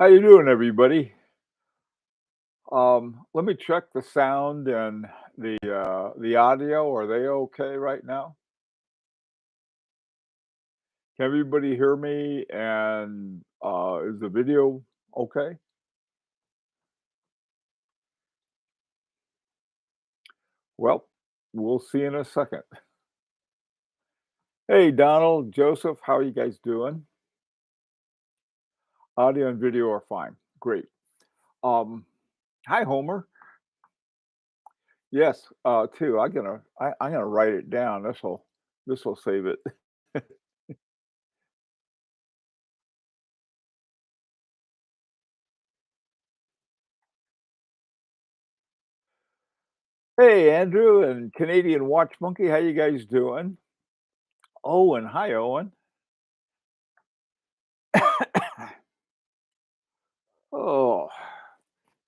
How you doing, everybody? Let me check the sound and the audio. Are they okay right now? Can everybody hear me? And is the video okay? Well, we'll see in a second. Hey, Donald, Joseph, how are you guys doing? Audio and video are fine. Great. Um, Hi, Homer. Yes, too. I'm gonna write it down. This will save it. Hey, Andrew and Canadian Watch Monkey, how you guys doing? Owen, hi, Owen. Oh,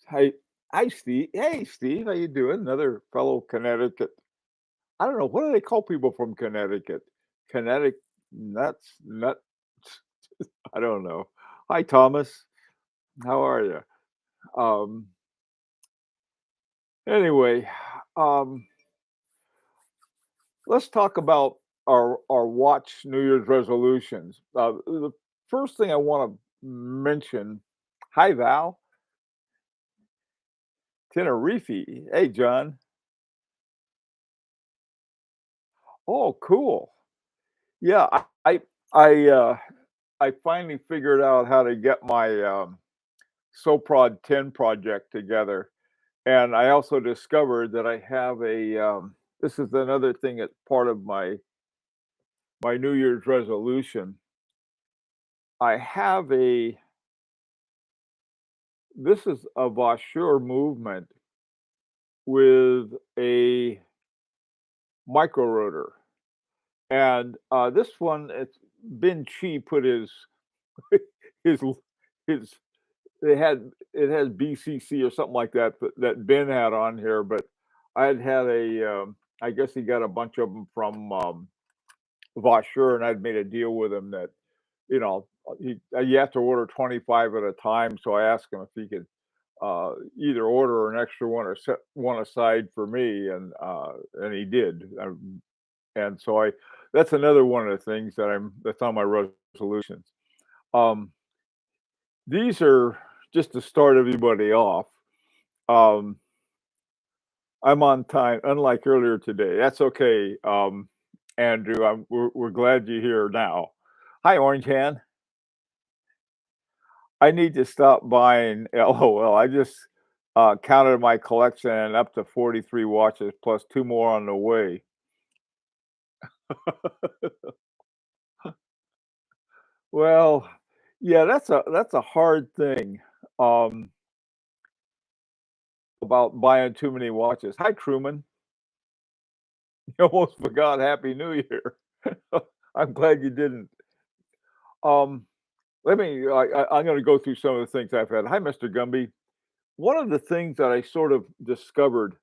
hi, hi, Steve. Hey, Steve, how you doing? Another fellow Connecticut. I don't know what do they call people from Connecticut? Connecticut nuts, nut. I don't know. Hi, Thomas. How are you? Um. Anyway, um, let's talk about our watch New Year's resolutions. The first thing I want to mention. Hi, Val. Tenerife. Hey, John. Oh, cool. Yeah, I, uh, I finally figured out how to get my, SoProd 10 project together, and I also discovered that I have this is another thing that's part of my New Year's resolution. I have a This is a Vauchour movement with a micro rotor, and, this one, it's been cheap put his his it has BCC or something like that that Ben had on here, but I had I guess he got a bunch of them from, Vauchour, and I'd made a deal with him that, you have to order 25 at a time, so I asked him if he could, either order an extra one or set one aside for me, and he did, and so I that's another one of the things that's on my resolutions. Um, these are just to start everybody off. Um, I'm on time, unlike earlier today. That's okay, Andrew. We're glad you're here now. Hi, Orange Hand. I need to stop buying LOL. I just counted my collection and up to 43 watches plus two more on the way. Well, yeah, that's a hard thing about buying too many watches. Hi, Truman. You almost forgot Happy New Year. I'm glad you didn't. Um, I'm gonna go through some of the things I've had. Hi, Mr. Gumby. One of the things that I sort of discovered,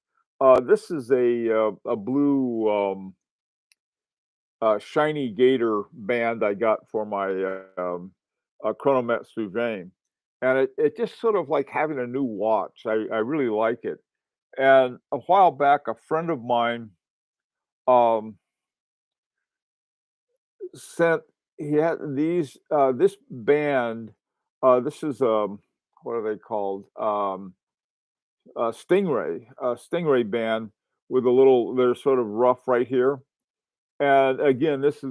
this is a blue, shiny gator band I got for my, Chronomet Souvenir, and it just sort of like having a new watch. I really like it, and a while back, a friend of mine, um sent he had this band, this is, what are they called? A Stingray band with a little they're sort of rough right here, and again, this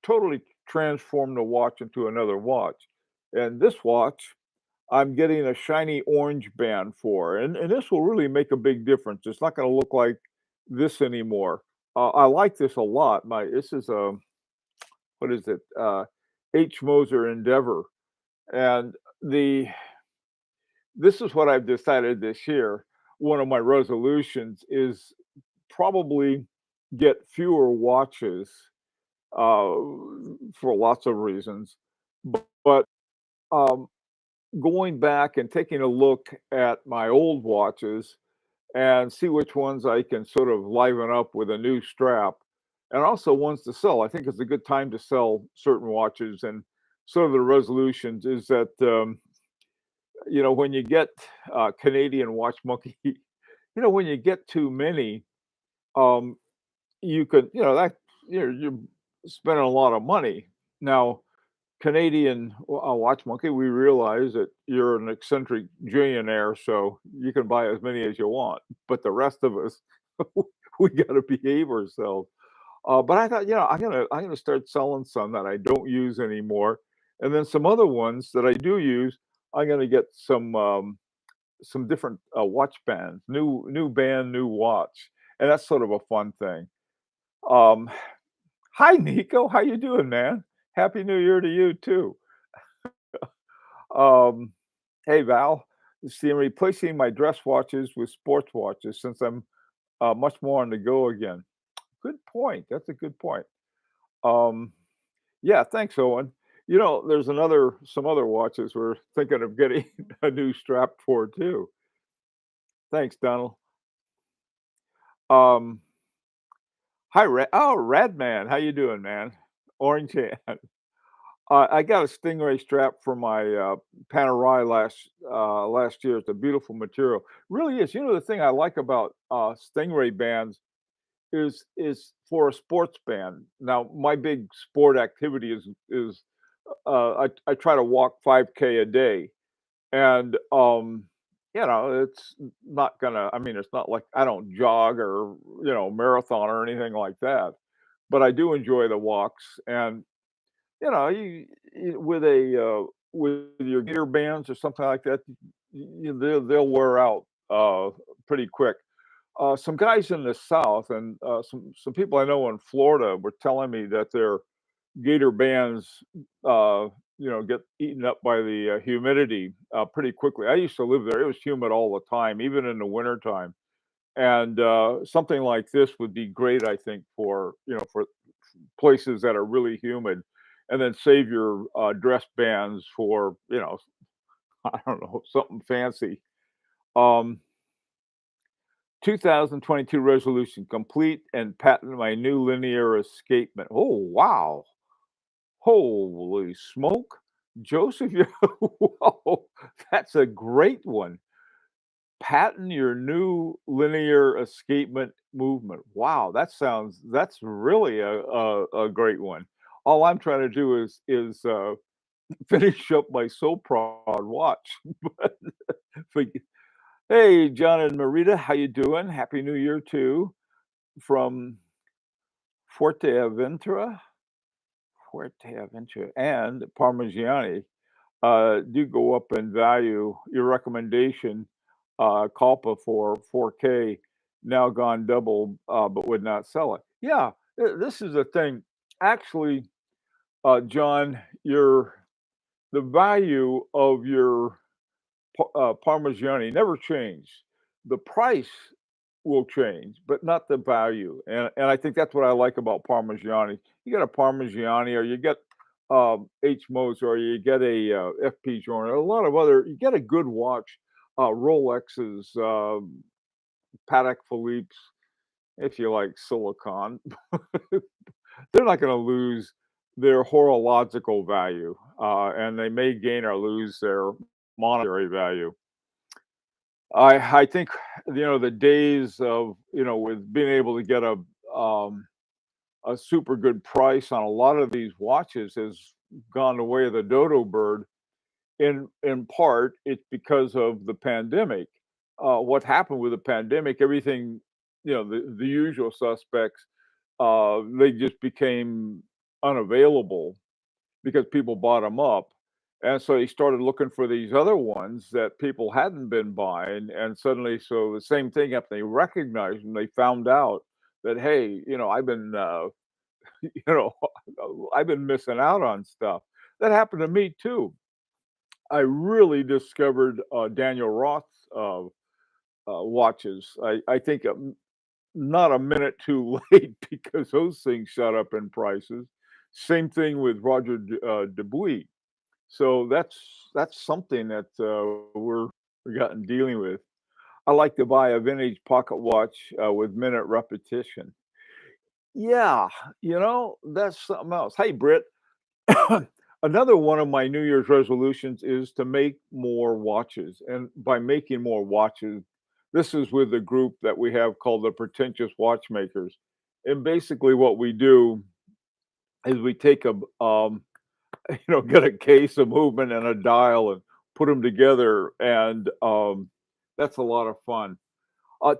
totally transformed the watch into another watch, and this watch, I'm getting a shiny orange band for, and this will really make a big difference. It's not gonna look like this anymore. I like this a lot. My This is a what is it? H. Moser Endeavor. And the this is what I've decided this year. One of my resolutions is probably get fewer watches uh, for lots of reasons. But um, going back and taking a look at my old watches and see which ones I can sort of liven up with a new strap and also ones to sell. I think it's a good time to sell certain watches. And sort of the resolutions is that when you get Canadian watch monkey, when you get too many, um, you could, that you're spending a lot of money. Now, Canadian watch monkey, we realize that you're an eccentric billionaire, so you can buy as many as you want. But the rest of us, we got to behave ourselves. But I thought, I'm gonna start selling some that I don't use anymore, and then some other ones that I do use. I'm gonna get some different watch bands, new band, new watch, and that's sort of a fun thing. Um, Hi, Nico, how you doing, man? Happy New Year to you too. Um, hey, Val, see, I'm replacing my dress watches with sports watches since I'm much more on the go again. Good point. That's a good point. Um, Yeah, thanks, Owen. There's some other watches we're thinking of getting a new strap for too. Thanks, Donald. Um, Hi, Radman, how you doing, man? Orange hand. I got a Stingray strap for my Panerai last year. It's a beautiful material, really is. The thing I like about Stingray bands is for a sports band. Now, my big sport activity is I try to walk 5K a day, and it's not gonna. I mean, it's not like I don't jog or marathon or anything like that, but I do enjoy the walks, and with your gear bands or something like that, they'll wear out pretty quick. Some guys in the South and some people I know in Florida were telling me that their gator bands, get eaten up by the humidity pretty quickly. I used to live there; it was humid all the time, even in the wintertime. And something like this would be great, I think, for places that are really humid, and then save your dress bands for I don't know, something fancy. Um, 2022 resolution: complete and patent my new linear escapement. Oh wow! Holy smoke, Joseph! Whoa, that's a great one. Patent your new linear escapement movement. Wow, that's really a great one. All I'm trying to do is finish up my Soprod watch. But for hey, John and Marita, how you doing? Happy New Year too from Forteventura, Fuerteventura, and Parmigiani. Do go up in value. Your recommendation, Culpa for 4K, now gone double, but would not sell it. Yeah, this is a thing. Actually, John, the value of your Parmigiani never changed. The price will change, but not the value. And I think that's what I like about Parmigiani. You get a Parmigiani, or you get H. Moser, or you get a FP Journe, a lot of other. You get a good watch, Rolexes, Patek Philippe's, if you like silicon. They're not going to lose their horological value, and they may gain or lose their monetary value. I think the days of with being able to get a super good price on a lot of these watches has gone the way of the dodo bird. In part, it's because of the pandemic. What happened with the pandemic? Everything, the usual suspects, they just became unavailable because people bought them up. And so he started looking for these other ones that people hadn't been buying. And suddenly, so the same thing happened. They recognized them. They found out that, hey, you know, I've been missing out on stuff. That happened to me too. I really discovered Daniel Roth's watches. I think not a minute too late because those things shot up in prices. Same thing with Roger Dubuis. So that's something that we gotten dealing with. I like to buy a vintage pocket watch with minute repetition. Yeah, that's something else. Hey, Britt, Another one of my New Year's resolutions is to make more watches, and by making more watches, this is with a group that we have called the Pretentious Watchmakers, and basically what we do is we take a get a case, a movement, and a dial and put them together, and, that's a lot of fun.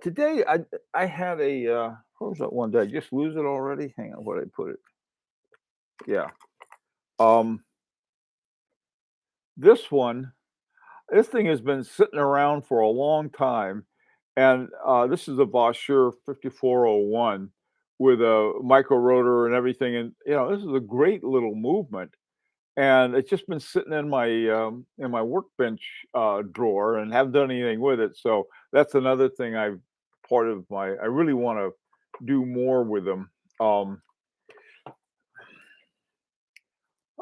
Today, I had what was that one? Did I just lose it already? Hang on, where'd I put it? Yeah. Um, this one this thing has been sitting around for a long time, and, this is a Vaucher 5401 with a micro rotor and everything, and, this is a great little movement. And it's just been sitting in my workbench, drawer and haven't done anything with it, so that's another thing I really wanna do more with them.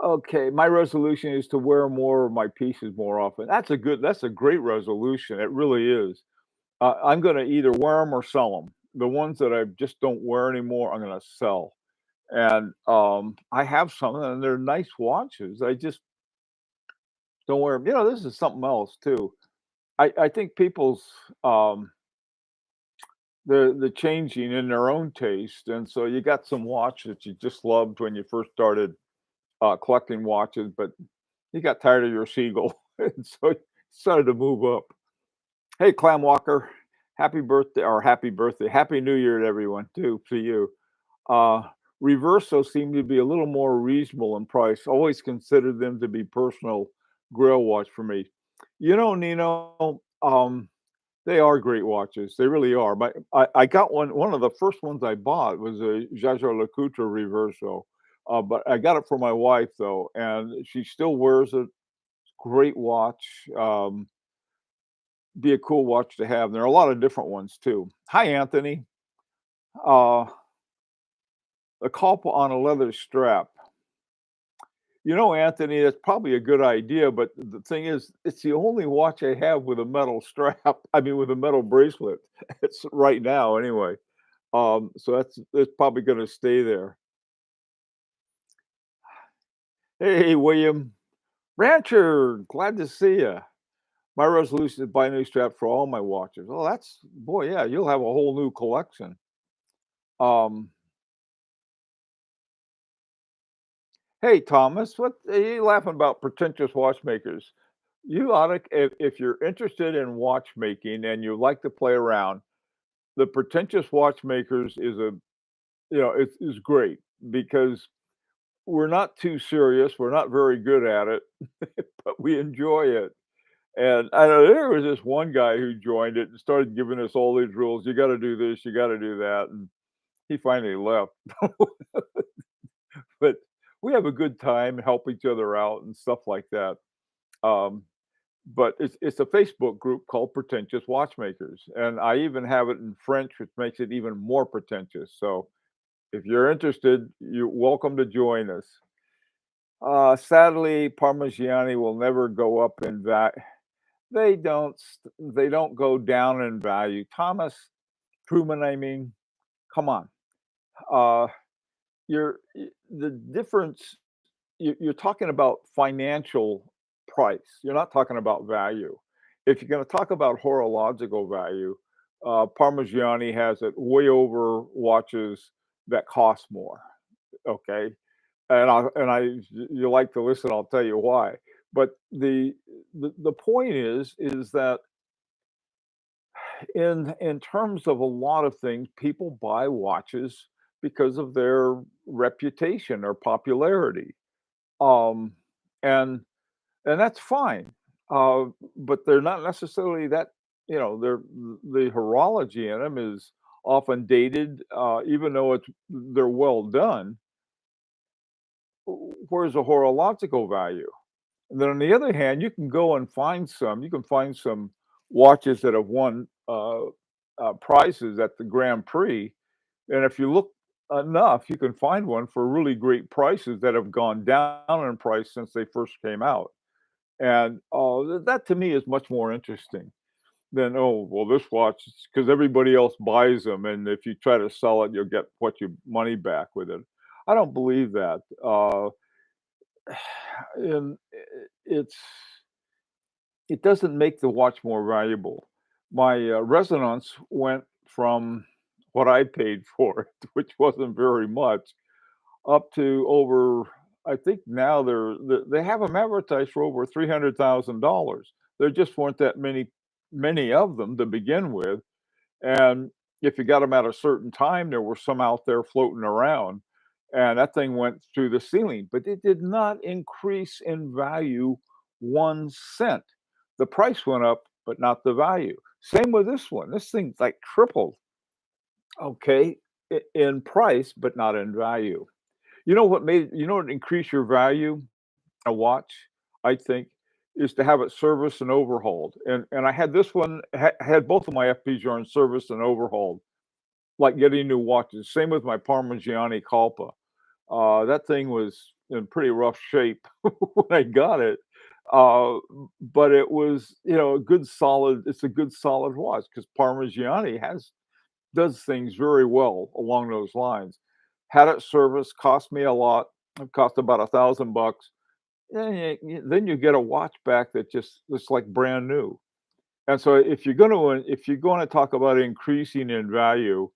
Okay, my resolution is to wear more of my pieces more often. That's a great resolution, it really is. I'm gonna either wear them or sell them. The ones that I just don't wear anymore, I'm gonna sell, and, I have some, and they're nice watches, I just don't wear 'em. This is something else too. I think people's, um the changing in their own taste, and so you got some watch that you just loved when you first started, collecting watches, but you got tired of your Seagull, and so you decided to move up. Hey, Clam Walker, happy birthday, happy New Year to everyone too, to you. Uh, Reverso seem to be a little more reasonable in price. Always considered them to be personal grail watch for me. Nino, they are great watches. They really are. I got one of the first ones I bought was a Jaeger-LeCoultre Reverso, but I got it for my wife though, and she still wears it. Great watch. Be a cool watch to have. There are a lot of different ones too. Hi, Anthony. Uh, a couple on a leather strap. Anthony, that's probably a good idea, but the thing is, it's the only watch I have with a metal strap. I mean, with a metal bracelet. It's right now, anyway. So that's probably going to stay there. Hey, William, Rancher, glad to see you. My resolution is to buy a new strap for all my watches. Oh, that's boy, yeah, you'll have a whole new collection. Um, hey, Thomas, what are you laughing about? Pretentious watchmakers. You ought to, if you're interested in watchmaking and you like to play around, the pretentious watchmakers is great because we're not too serious. We're not very good at it, but we enjoy it. And I know there was this one guy who joined it and started giving us all these rules. You got to do this. You got to do that. And he finally left. But we have a good time, help each other out and stuff like that. Um, but it's a Facebook group called Pretentious Watchmakers, and I even have it in French, which makes it even more pretentious. So if you're interested, you're welcome to join us. Sadly, Parmigiani will never go up in value. They don't go down in value. Thomas Truman, I mean, come on. Uh, the difference. You're talking about financial price. You're not talking about value. If you're going to talk about horological value, Parmigiani has it way over watches that cost more. Okay, you like to listen, I'll tell you why. But the point is that in terms of a lot of things, people buy watches because of their reputation or popularity. Um, and and that's fine. But they're not necessarily that, the horology in them is often dated, even though they're well done. Where's the horological value? And then on the other hand, you can find some watches that have won prizes at the Grand Prix, and if you look enough, you can find one for really great prices that have gone down in price since they first came out. And that to me is much more interesting than, oh, well, this watch, because everybody else buys them, and if you try to sell it, you'll get what your money back with it. I don't believe that. and it's it doesn't make the watch more valuable. My, resonance went from what I paid for it, which wasn't very much, up to over I think now they have them advertised for over $300,000. There just weren't that many of them to begin with, and if you got them at a certain time, there were some out there floating around, and that thing went through the ceiling, but it did not increase in value 1 cent. The price went up, but not the value. Same with this one. This thing's like tripled, okay, in price, but not in value. You know what increase your value? A watch, I think, is to have it serviced and overhauled, and I had this one had both of my FPs are in service and overhauled, like getting new watches. Same with my Parmigiani Colpa. That thing was in pretty rough shape when I got it, uh, but it was, a good solid it's a good solid watch because Parmigiani has does things very well along those lines. Had it serviced, cost me a lot. It cost about $1,000. Then you get a watch back that just looks like brand new. And so if you're gonna talk about increasing in value,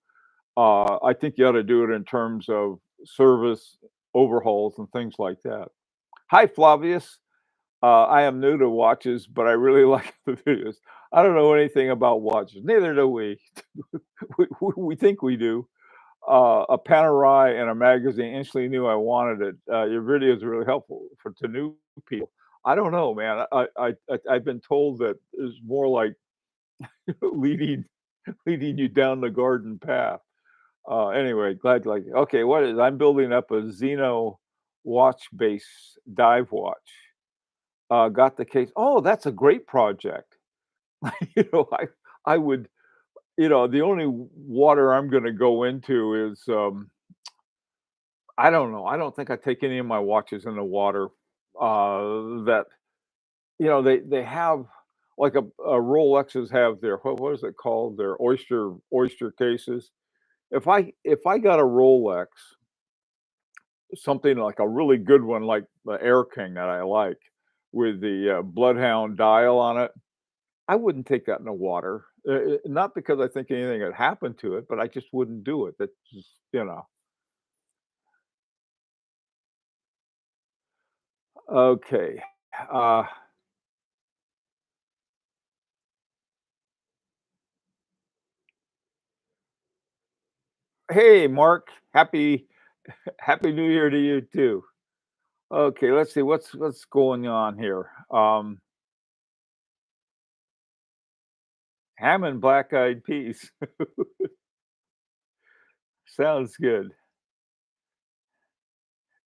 I think you ought to do it in terms of service, overhauls, and things like that. Hi, Flavius. I am new to watches, but I really like the videos. I don't know anything about watches. Neither do we. We think we do. A Panerai and a magazine instantly knew I wanted it. Your videos are really helpful for to new people. I don't know, man. I've been told that it's more like leading leading you down the garden path. Anyway, glad like okay, what is I'm building up a Xeno watch base dive watch. Got the case. Oh, that's a great project. I would, the only water I'm gonna go into is I don't know. I don't think I take any of my watches in the water. That they have like a Rolexes have their what is it called? Their oyster cases. If I got a Rolex, something like a really good one, like the Air King that I like, with the Bloodhound dial on it, I wouldn't take that in the water. Not because I think anything had happened to it, but I just wouldn't do it. That's just, Okay. Uh, hey, Mark. Happy New Year to you too. Okay, let's see what's going on here. Ham and black eyed peas. Sounds good.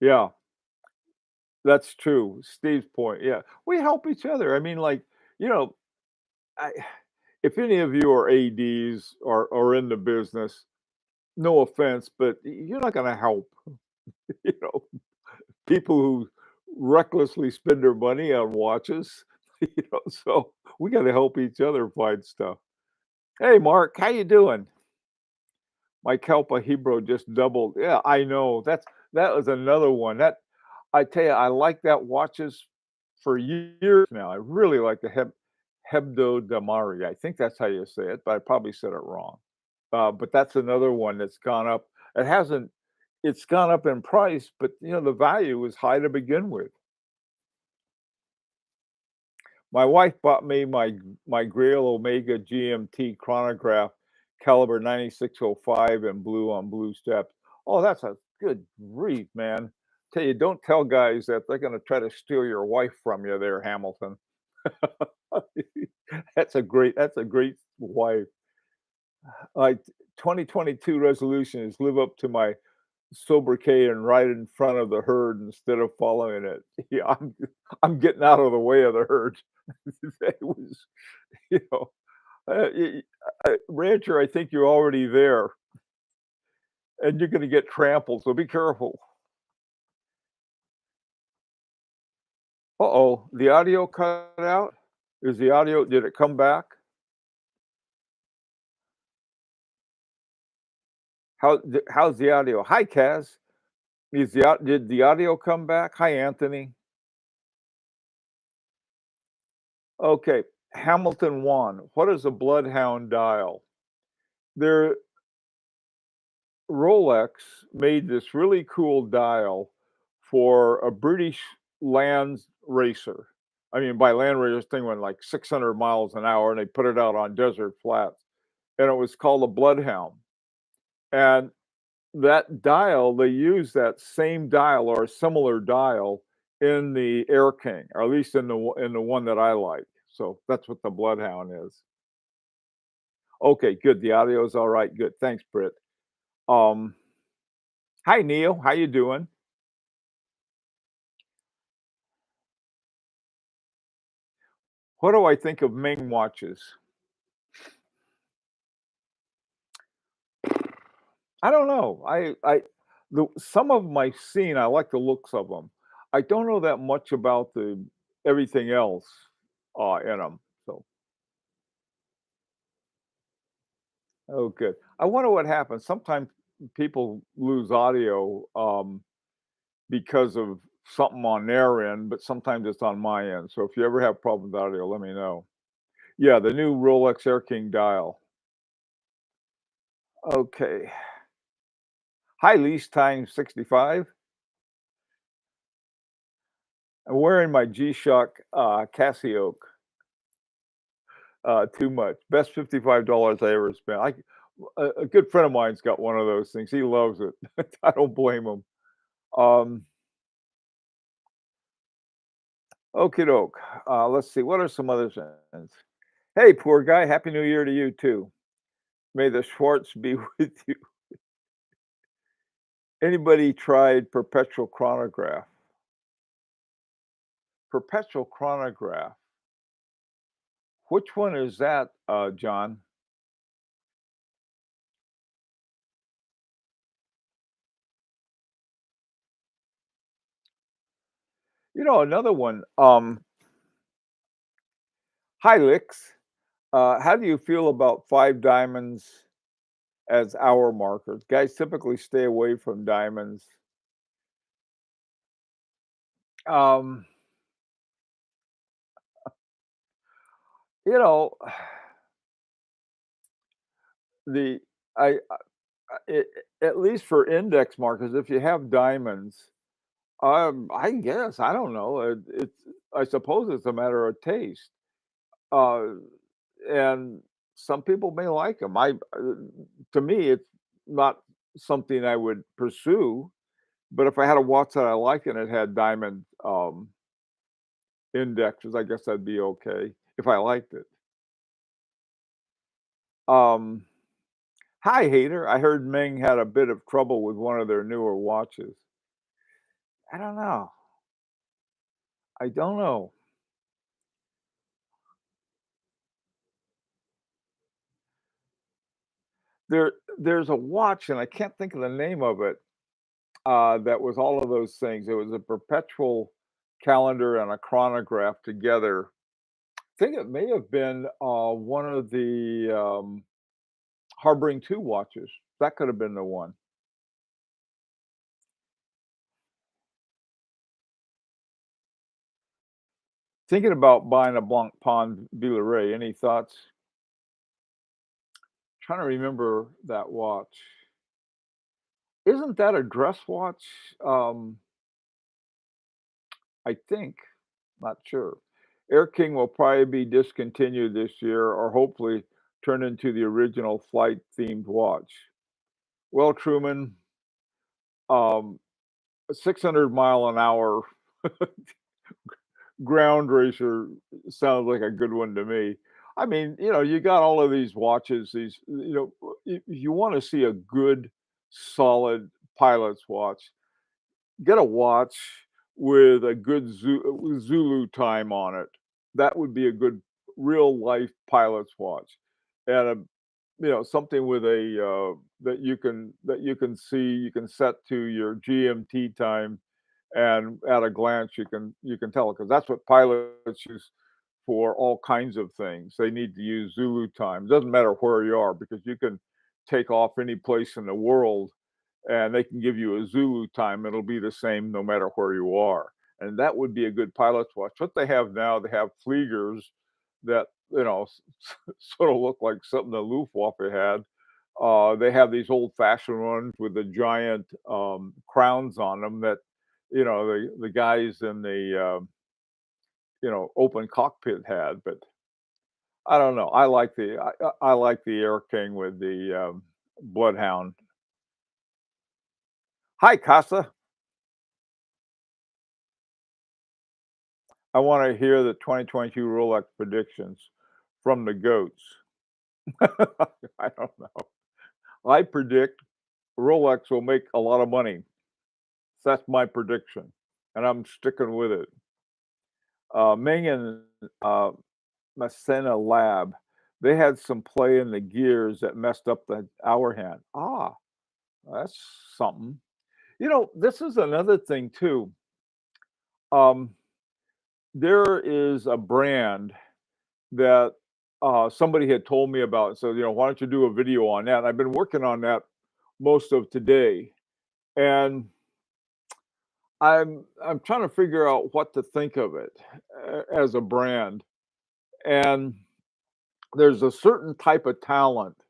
Yeah, that's true. Steve's point. Yeah, we help each other. I mean, like you know, I, if any of you are ads or in the business, no offense, but you're not going to help. You know, people who recklessly spend their money on watches. So we got to help each other find stuff. Hey, Mark, how you doing? My Kelpa Hebrew just doubled. Yeah, I know. That was another one. That I tell you, I like that watches for years now. I really like the Hebdo Damari. I think that's how you say it, but I probably said it wrong. But that's another one that's gone up. It hasn't. It's gone up in price, but the value was high to begin with. My wife bought me my Grail Omega GMT chronograph caliber 9605 and blue on blue steps. Oh, that's a good grief, man. Tell you, don't tell guys that they're gonna try to steal your wife from you there, Hamilton. That's a great wife. Like 2022 resolution is live up to my sobriquet and ride in front of the herd instead of following it. Yeah, I'm getting out of the way of the herd. That was, you know, rancher, I think you're already there, and you're gonna get trampled, so be careful. Uh-oh, the audio cut out? Did it come back? How's the audio? Hi, Kaz. Did the audio come back? Hi, Anthony. Okay, Hamilton 1. What is a bloodhound dial? There Rolex made this really cool dial for a British land racer. I mean, by land racer, this thing went like 600 miles an hour, and they put it out on desert flats, and it was called a bloodhound. And that dial, they use that same dial or a similar dial in the Air King, or at least in the one that I like. So that's what the bloodhound is. Okay, good. The audio is all right. Good. Thanks, Britt. Um, Hi Neil, how you doing? What do I think of Ming watches? I don't know. The some of them I've seen, I like the looks of them. I don't know that much about the everything else in them. So, oh, good. I wonder what happens. Sometimes people lose audio because of something on their end, but sometimes it's on my end. So if you ever have problems with audio, let me know. Yeah, the new Rolex Air King dial. Okay. Hi, lease time 65. I'm wearing my G-Shock, Casio, too much. Best $55 I ever spent. A good friend of mine's got one of those things. He loves it. I don't blame him. Um, Okey doke. Let's see, what are some other things? Hey, poor guy, happy New Year to you too. May the Schwartz be with you. Anybody tried perpetual chronograph? Perpetual chronograph. Which one is that, John? You know, another one, Hi, Lix. How do you feel about 5 diamonds as hour markers? Guys typically stay away from diamonds. Um, you know, the it, at least for index markers, if you have diamonds, I guess I don't know. I suppose it's a matter of taste. Uh, and some people may like them. To me, it's not something I would pursue. But if I had a watch that I liked and it had diamond indexes, I guess that'd be okay if I liked it. Um, Hi, hater. I heard Ming had a bit of trouble with one of their newer watches. I don't know. I don't know. There's a watch, and I can't think of the name of it. That was all of those things. It was a perpetual calendar and a chronograph together. I think it may have been one of the Harboring 2 watches. That could have been the one. Thinking about buying a Blanc Pagne Villeray. Any thoughts? Trying to remember that watch. Isn't that a dress watch? Um, I think, not sure. Air King will probably be discontinued this year or hopefully turn into the original flight themed watch. Well, Truman, a 600 mile an hour ground racer sounds like a good one to me. I mean, you got all of these watches, if you want to see a good, solid pilot's watch, get a watch with a good Zulu time on it. That would be a good real life pilot's watch. And something with a that you can see, you can set to your GMT time, and at a glance you can tell because that's what pilots use for all kinds of things. They need to use Zulu time. Doesn't matter where you are because you can take off any place in the world and they can give you a Zulu time. It'll be the same no matter where you are. And that would be a good pilot's watch. What they have now, they have Fliegers, that, sort of look like something the Luftwaffe had. They have these old-fashioned ones with the giant, crowns on them that, the guys in the, open cockpit had, but I don't know. I like the Air King with the, Bloodhound. Hi, Casa. I wanna hear the 2022 Rolex predictions from the goats. I don't know. I predict Rolex will make a lot of money. That's my prediction, and I'm sticking with it. Ming and, Masena Lab, they had some play in the gears that messed up the hour hand. Ah, that's something. This is another thing too. Um, there is a brand that, somebody had told me about, so, "Why don't you do a video on that?" I've been working on that most of today, and I'm trying to figure out what to think of it as a brand, and there's a certain type of talent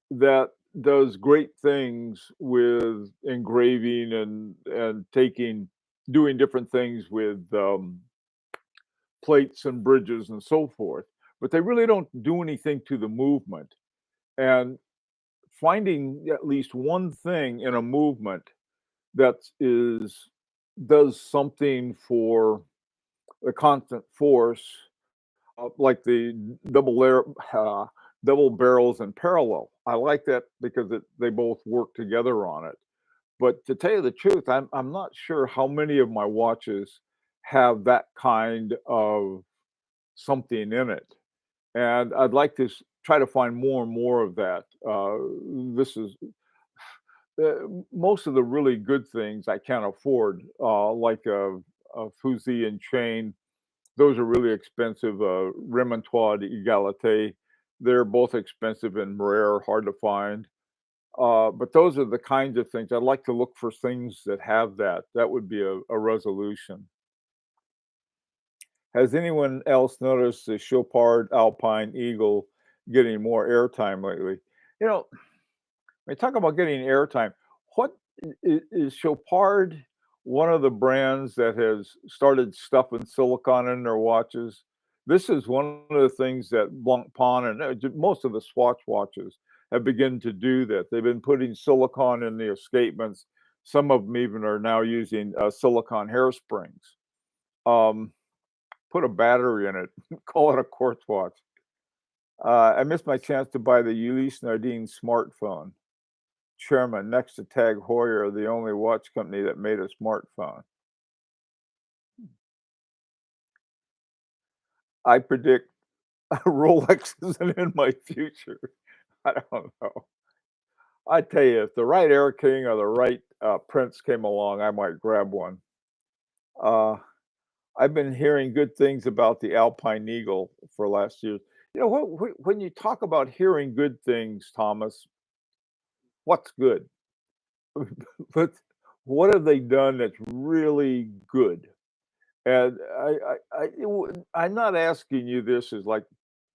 that does great things with engraving and doing different things with, plates and bridges and so forth, but they really don't do anything to the movement, and finding at least one thing in a movement that is does something for the constant force, like the double layer, double barrels and parallel. I like that because they both work together on it. But to tell you the truth, I'm not sure how many of my watches have that kind of something in it, and I'd like to try to find more and more of that. This is most of the really good things I can't afford, like a Fusee and chain. Those are really expensive. Remontois d'Egalite, they're both expensive and rare, hard to find. But those are the kinds of things I'd like to look for things that have that. That would be a resolution. Has anyone else noticed the Chopard Alpine Eagle getting more airtime lately? You know, when you talk about getting airtime, what is Chopard one of the brands that has started stuffing silicon in their watches? This is one of the things that Blancpain and most of the Swatch watches have begun to do that. They've been putting silicon in the escapements. Some of them even are now using silicon hairsprings. Um, put a battery in it, call it a quartz watch. I missed my chance to buy the Ulysse Nardin smartphone. Chairman, next to Tag Heuer, the only watch company that made a smartphone. I predict Rolex isn't in my future. I don't know. I tell you, if the right Air King or the right Prince came along, I might grab one. Uh, I've been hearing good things about the Alpine Eagle for last year. When you talk about hearing good things, Thomas, what's good? But what have they done that's really good? And I'm not asking you this as like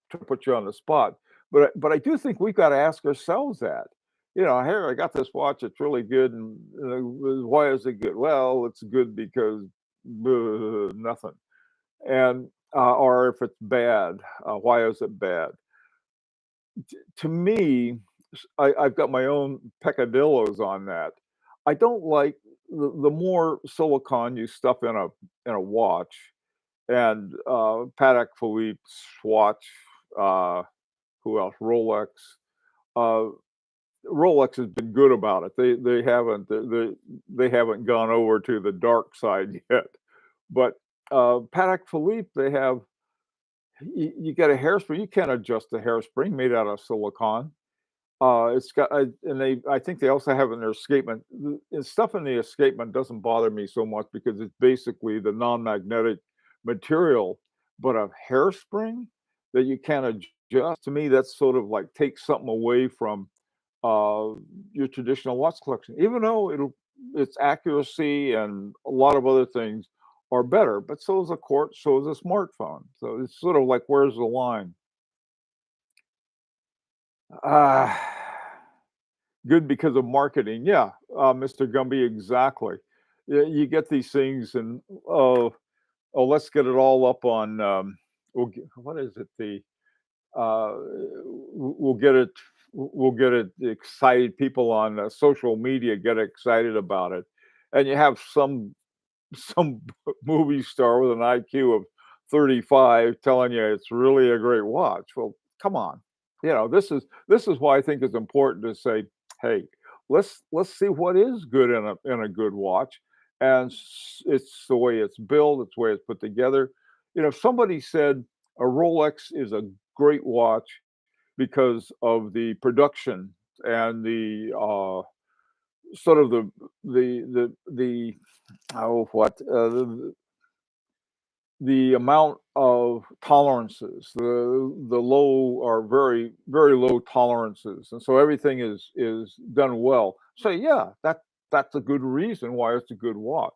to put you on the spot, but I do think we've got to ask ourselves that. Here I got this watch, it's really good, and why is it good? Well, it's good because nothing, and or if it's bad, why is it bad? To me, I've got my own peccadillos on that. I don't like the more silicon you stuff in a watch, and Patek Philippe, Swatch, uh, who else? Rolex. Uh, Rolex has been good about it. They haven't gone over to the dark side yet. But Patek Philippe, they have you get a hairspring. You can't adjust the hairspring made out of silicon. It's got and I think they also have in their escapement stuff in the escapement doesn't bother me so much because it's basically the non-magnetic material, but a hairspring that you can't adjust, to me, that's sort of like takes something away from, uh, your traditional watch collection, even though its accuracy and a lot of other things are better, but so is a court, so is a smartphone. So it's sort of like, where's the line? Ah, good because of marketing. Yeah, Mr. Gumby, exactly. You get these things, and oh, let's get it all up on. What is it? We'll get it. We'll get it excited. People on social media get excited about it, and you have some movie star with an IQ of 35 telling you it's really a great watch. Well, come on. This is why I think it's important to say, hey, let's see what is good in a good watch. And it's the way it's built, it's the way it's put together. If somebody said a Rolex is a great watch because of the production and the sort of the oh, what the amount of tolerances, the low or very very low tolerances, and so everything is done well. So yeah, that's a good reason why it's a good watch.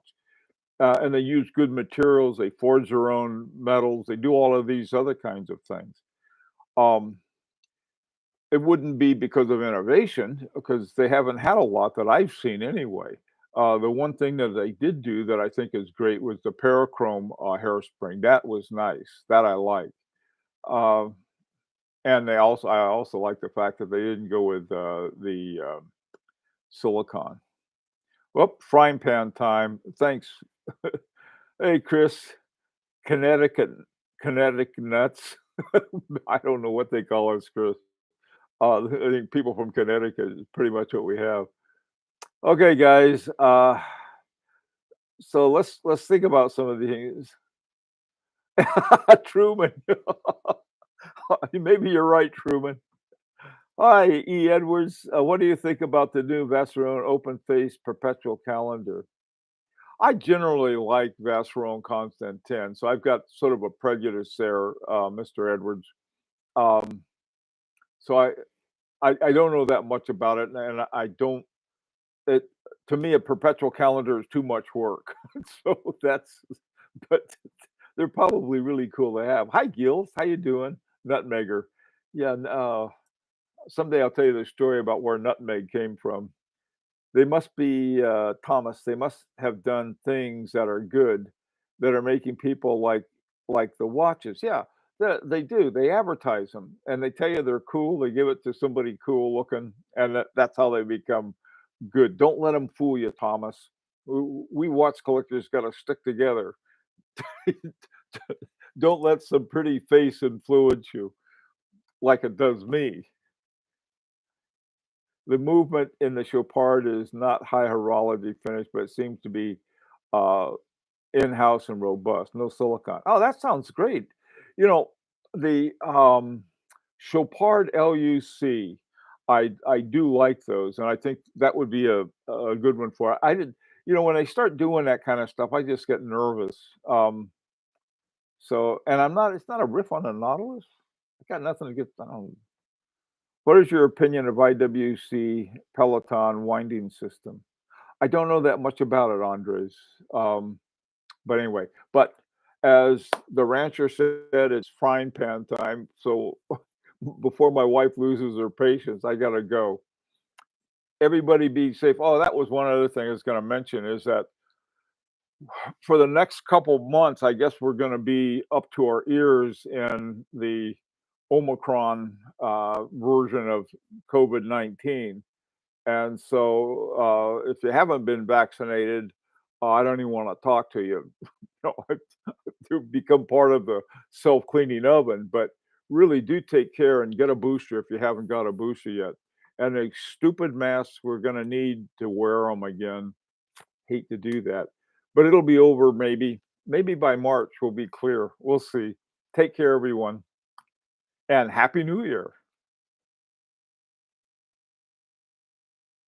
And they use good materials. They forge their own metals. They do all of these other kinds of things. Um, it wouldn't be because of innovation, because they haven't had a lot that I've seen anyway. The one thing that they did do that I think is great was the Parachrome hairspring. That was nice. That I like. Uh, and I also like the fact that they didn't go with the silicon. Well, frying pan time. Thanks. Hey, Chris, Connecticut, Connecticut nuts. I don't know what they call us, Chris. I think people from Connecticut is pretty much what we have. Okay, guys. So let's think about some of these. Truman. Maybe you're right, Truman. Hi, E. Edwards. What do you think about the new Vacheron open face perpetual calendar? I generally like Vacheron Constant 10, so I've got sort of a prejudice there, Mr. Edwards. Um, so I don't know that much about it, and I don't it to me, a perpetual calendar is too much work. So but they're probably really cool to have. Hi, Gills. How you doing? Nutmegger. Yeah, someday I'll tell you the story about where nutmeg came from. They must be, Thomas, they must have done things that are good, that are making people like the watches. Yeah, they do. They advertise them, and they tell you they're cool. They give it to somebody cool looking, and that's how they become good. Don't let them fool you, Thomas. We watch collectors gotta stick together. Don't let some pretty face influence you like it does me. The movement in the Chopard is not high horology finish, but it seems to be uh, in-house and robust. No silicon. Oh, that sounds great. You know, the Chopard LUC, I do like those, and I think that would be a good one for it. I did, when I start doing that kind of stuff, I just get nervous. And I'm not. It's not a riff on the Nautilus. I got nothing to get down. What is your opinion of IWC Peloton winding system? I don't know that much about it, Andres. Um, but anyway, but as the rancher said, it's frying pan time. So before my wife loses her patience, I gotta go. Everybody be safe. Oh, that was one other thing I was gonna mention is that for the next couple months, I guess we're gonna be up to our ears in the Omicron version of COVID-19. And so, if you haven't been vaccinated, I don't even want to talk to you. know, to become part of the self-cleaning oven. But really, do take care and get a booster if you haven't got a booster yet. And the stupid masks, we're going to need to wear them again. Hate to do that, but it'll be over maybe. Maybe by March we'll be clear. We'll see. Take care, everyone, and Happy New Year.